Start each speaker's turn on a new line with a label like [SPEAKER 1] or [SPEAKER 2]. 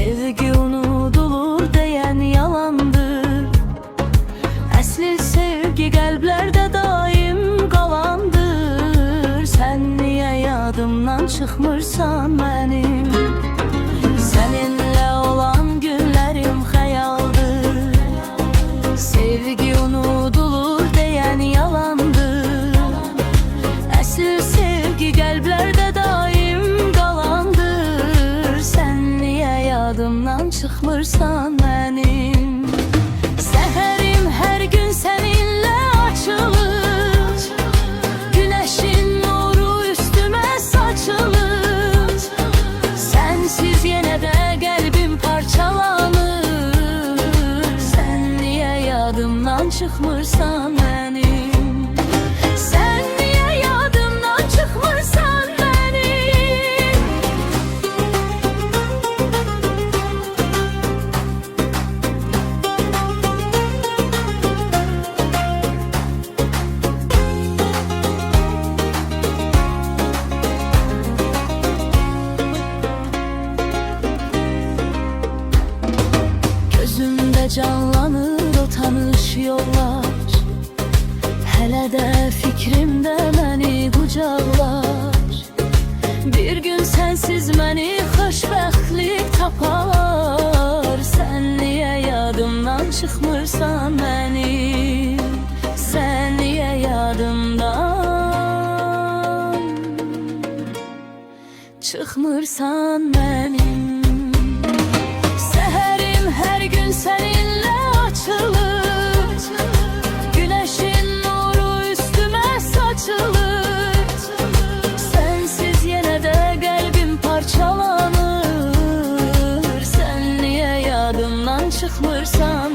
[SPEAKER 1] Sevgi unudulur diyen yalandır. Əsli sevgi qəlblərdə daim qalandır. Sən niyə yadımdan çıxmırsan mənim? Səninlə olan günlərim xəyaldır. Sevgi unudulur diyen yalandır. Əsli sevgi qəlblərdə daim qalandır. Sən niyə yadımdan çıxmırsan mənim? Səhərim hər gün səninlə açılır. Günəşin nuru üstümə saçılır. Sənsiz yenə də qəlbim parçalanır. Sən niyə yadımdan çıxmırsan mənim? Sən niyə yadımdan çıxmırsan mənim? Gözümdə canlanır o tanış yollar. Hələ də fikrimdə məni qucaqlar. Bir gün sənsiz məni xoşbəxtlik tapar. Sən niyə yadımdan çıxmırsan mənim? Sən niyə yadımdan çıxmırsan mənim? Səhərim hər gün səninlə açılır. Günəşin nuru üstümə saçılır. Sənsiz yenə də qəlbim parçalanır. Sən niyə yadımdan çıxmırsan